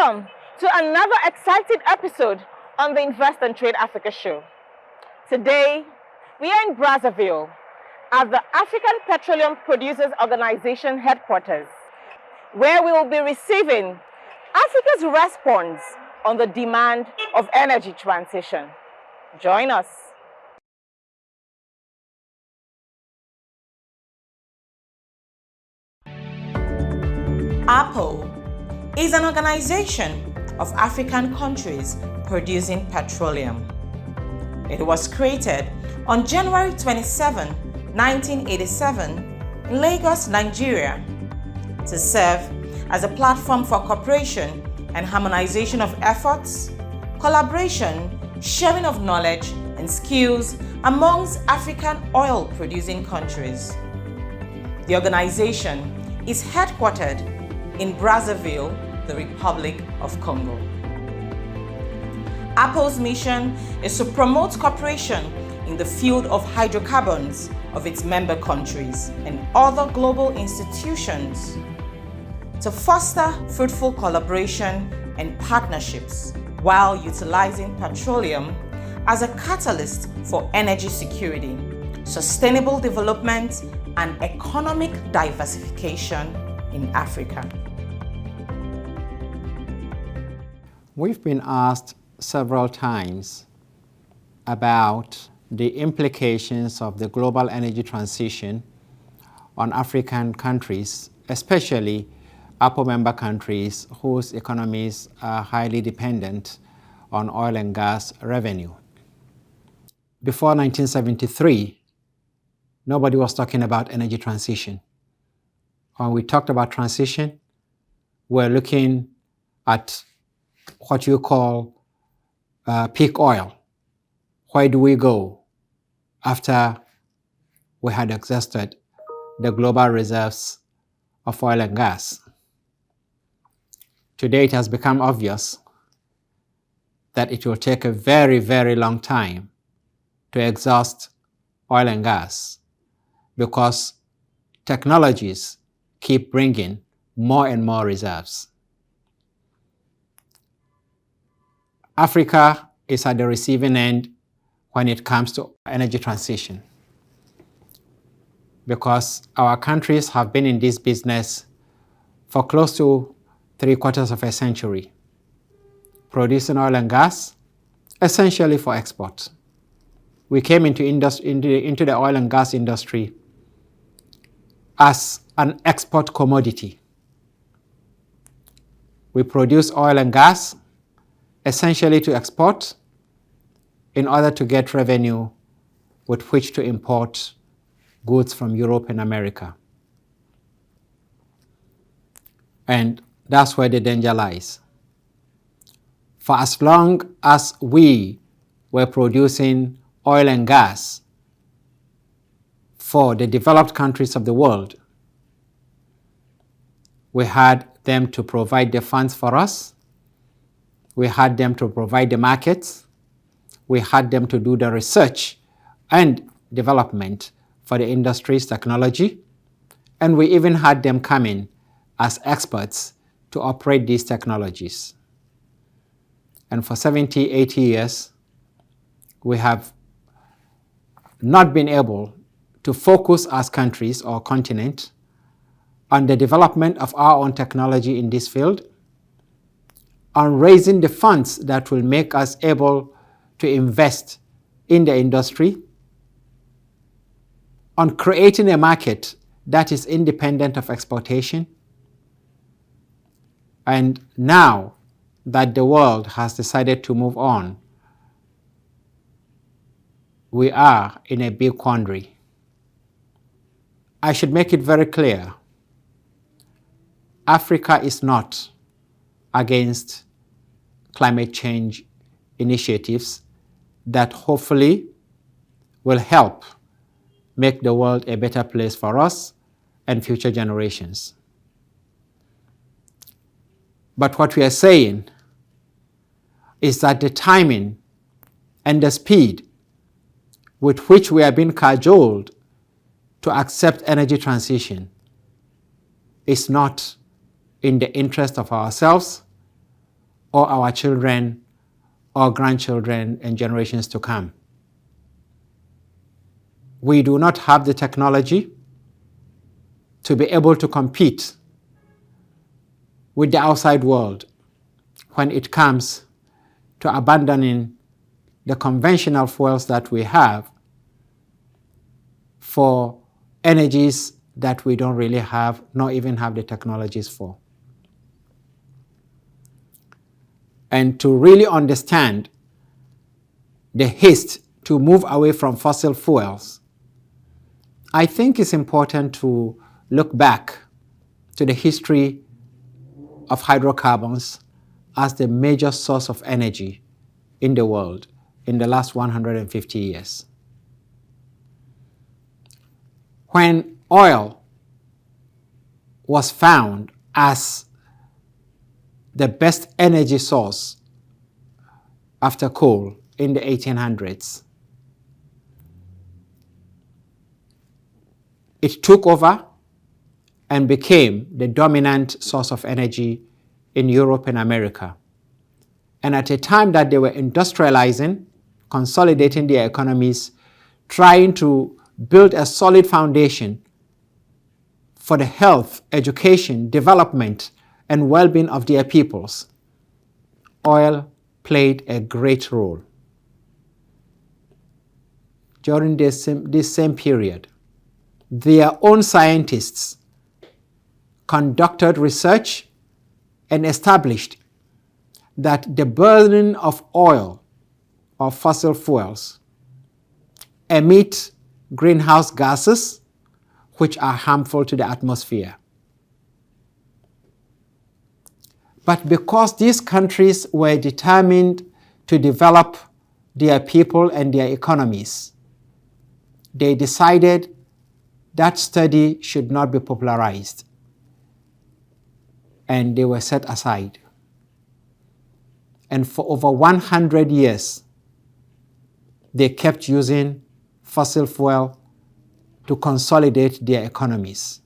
Welcome to another exciting episode on the Invest and Trade Africa show. Today, we are in Brazzaville at the African Petroleum Producers Organization headquarters, where we will be receiving Africa's response on the demand of energy transition. Join us. APO is an organization of African countries producing petroleum. It was created on January 27, 1987 in Lagos, Nigeria, to serve as a platform for cooperation and harmonization of efforts, collaboration, sharing of knowledge and skills amongst African oil-producing countries. The organization is headquartered in Brazzaville, the Republic of Congo. APO's mission is to promote cooperation in the field of hydrocarbons of its member countries and other global institutions to foster fruitful collaboration and partnerships while utilizing petroleum as a catalyst for energy security, sustainable development, and economic diversification in Africa. We've been asked several times about the implications of the global energy transition on African countries, especially APO member countries whose economies are highly dependent on oil and gas revenue. Before 1973, nobody was talking about energy transition. When we talked about transition, we're looking at what you call peak oil. Where do we go after we had exhausted the global reserves of oil and gas? Today it has become obvious that it will take a very, very long time to exhaust oil and gas because technologies keep bringing more and more reserves. Africa is at the receiving end when it comes to energy transition because our countries have been in this business for close to 3/4 of a century, producing oil and gas essentially for export. We came into the oil and gas industry as an export commodity. We produce oil and gas essentially to export in order to get revenue with which to import goods from Europe and America. And that's where the danger lies. For as long as we were producing oil and gas for the developed countries of the world, we had them to provide the funds for us. We had them to provide the markets. We had them to do the research and development for the industry's technology. And we even had them come in as experts to operate these technologies. And for 70, 80 years, we have not been able to focus as countries or continent on the development of our own technology in this field, on raising the funds that will make us able to invest in the industry, on creating a market that is independent of exportation. And now that the world has decided to move on, we are in a big quandary. I should make it very clear, Africa is not against climate change initiatives that hopefully will help make the world a better place for us and future generations. But what we are saying is that the timing and the speed with which we are being cajoled to accept energy transition is not in the interest of ourselves or our children or grandchildren and generations to come. We do not have the technology to be able to compete with the outside world when it comes to abandoning the conventional fuels that we have for energies that we don't really have, nor even have the technologies for. And to really understand the haste to move away from fossil fuels, I think it's important to look back to the history of hydrocarbons as the major source of energy in the world in the last 150 years. When oil was found as the best energy source after coal in the 1800s, it took over and became the dominant source of energy in Europe and America. And at a time that they were industrializing, consolidating their economies, trying to build a solid foundation for the health, education, development, and well-being of their peoples, oil played a great role. During this same period, their own scientists conducted research and established that the burning of oil or fossil fuels emit greenhouse gases which are harmful to the atmosphere. But because these countries were determined to develop their people and their economies, they decided that study should not be popularized, and they were set aside. And for over 100 years, they kept using fossil fuel to consolidate their economies.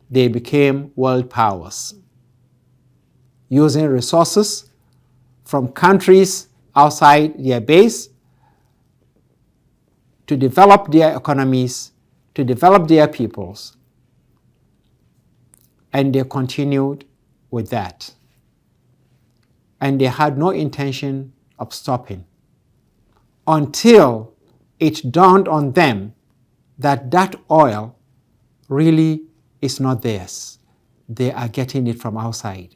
They became world powers, using resources from countries outside their base to develop their economies, to develop their peoples. And they continued with that. And they had no intention of stopping until it dawned on them that that oil really is not theirs. They are getting it from outside.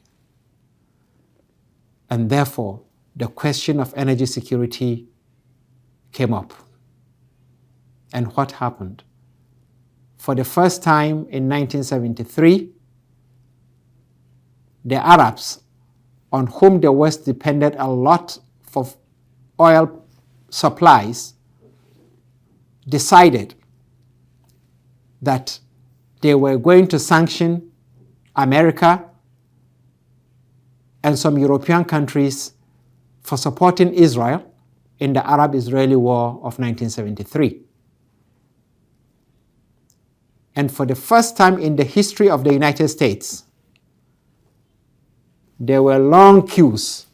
And therefore, the question of energy security came up. And what happened? For the first time in 1973, the Arabs, on whom the West depended a lot for oil supplies, decided that they were going to sanction America and some European countries for supporting Israel in the Arab-Israeli War of 1973. And for the first time in the history of the United States, there were long queues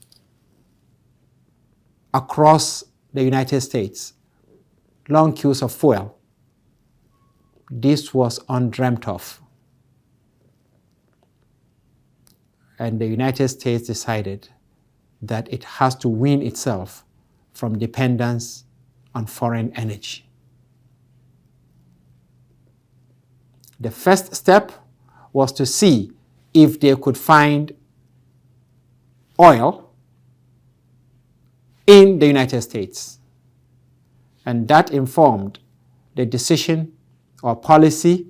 across the United States, long queues of fuel. This was undreamt of. And the United States decided that it has to wean itself from dependence on foreign energy. The first step was to see if they could find oil in the United States. And that informed the decision or policy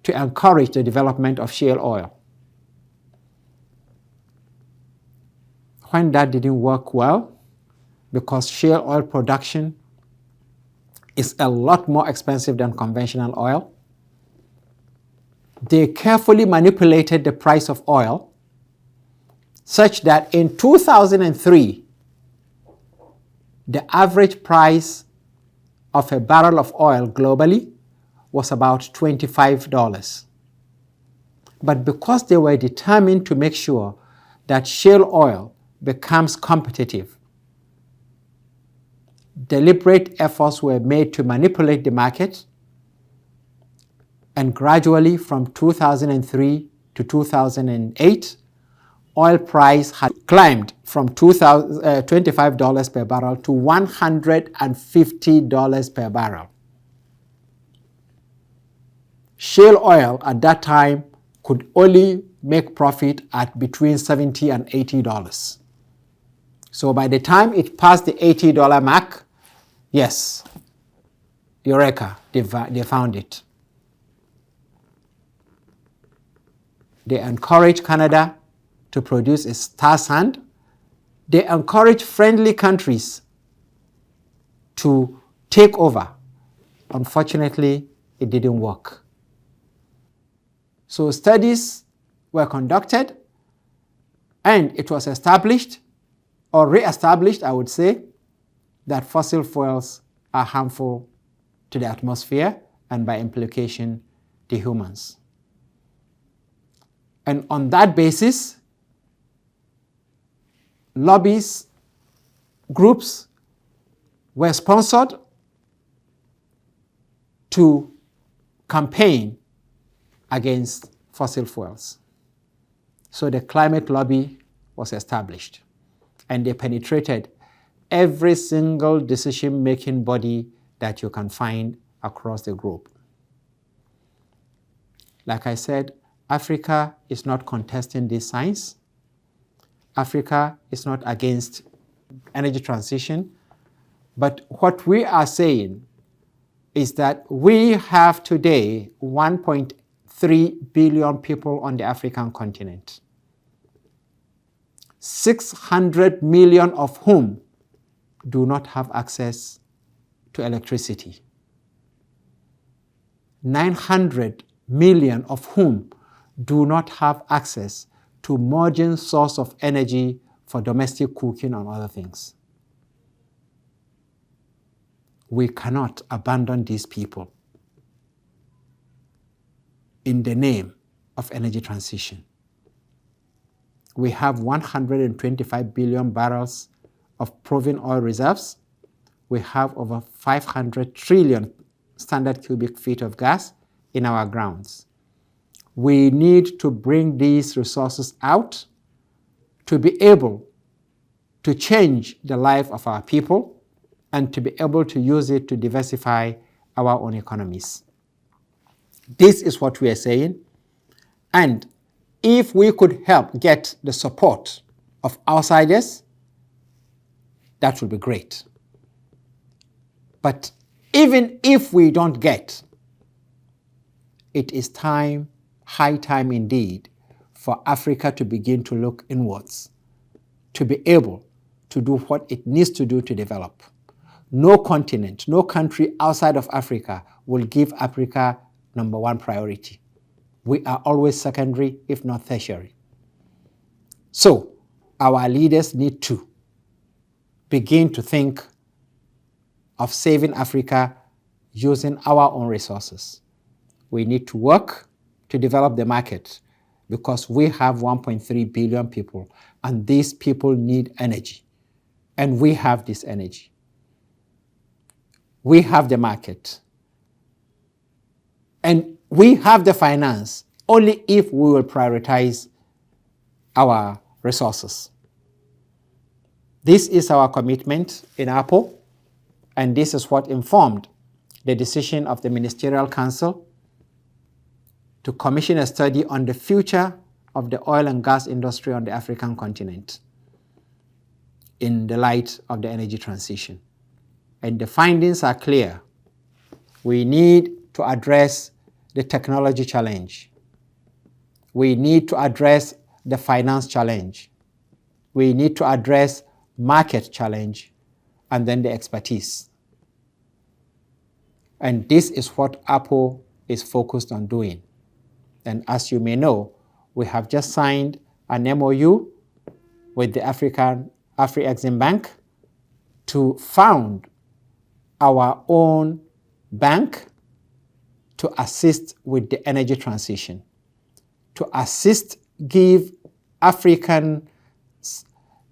to encourage the development of shale oil. When that didn't work well, because shale oil production is a lot more expensive than conventional oil, they carefully manipulated the price of oil such that in 2003, the average price of a barrel of oil globally was about $25. But because they were determined to make sure that shale oil becomes competitive, deliberate efforts were made to manipulate the market, and gradually from 2003 to 2008, oil price had climbed from $25 per barrel to $150 per barrel. Shale oil at that time could only make profit at between $70 and $80. So by the time it passed the $80 mark, yes, Eureka, they found it. They encouraged Canada to produce its tar sand. They encouraged friendly countries to take over. Unfortunately, it didn't work. So studies were conducted, and it was established, or re-established, I would say, that fossil fuels are harmful to the atmosphere and by implication to humans. And on that basis, lobbies, groups were sponsored to campaign against fossil fuels. So the climate lobby was established, and they penetrated every single decision-making body that you can find across the globe. Like I said, Africa is not contesting this science. Africa is not against energy transition. But what we are saying is that we have today 1.3 billion people on the African continent, 600 million of whom do not have access to electricity, 900 million of whom do not have access to modern source of energy for domestic cooking and other things. We cannot abandon these people in the name of energy transition. We have 125 billion barrels of proven oil reserves. We have over 500 trillion standard cubic feet of gas in our grounds. We need to bring these resources out to be able to change the life of our people and to be able to use it to diversify our own economies. This is what we are saying. And if we could help get the support of outsiders, that would be great. But even if we don't get, it is time, high time indeed, for Africa to begin to look inwards, to be able to do what it needs to do to develop. No continent, no country outside of Africa will give Africa number one priority. We are always secondary, if not tertiary. So our leaders need to begin to think of saving Africa using our own resources. We need to work to develop the market because we have 1.3 billion people, and these people need energy. And we have this energy. We have the market. And we have the finance only if we will prioritize our resources. This is our commitment in Apple, and this is what informed the decision of the Ministerial Council to commission a study on the future of the oil and gas industry on the African continent in the light of the energy transition. And the findings are clear. We need to address the technology challenge. We need to address the finance challenge. We need to address market challenge, and then the expertise. And this is what Apple is focused on doing. And as you may know, we have just signed an MOU with the Afri-Exim Bank to found our own bank to assist with the energy transition, to assist, give Africans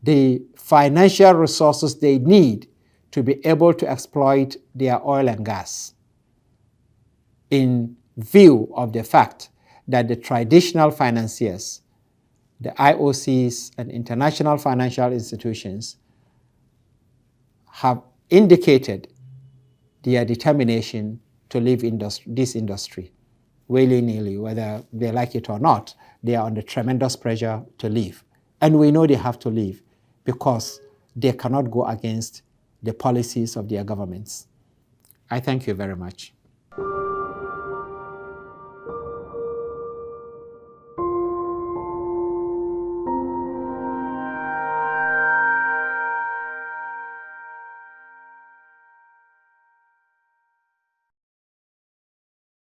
the financial resources they need to be able to exploit their oil and gas, in view of the fact that the traditional financiers, the IOCs and international financial institutions, have indicated their determination to leave this industry willy-nilly, whether they like it or not. They are under tremendous pressure to leave. And we know they have to leave because they cannot go against the policies of their governments. I thank you very much.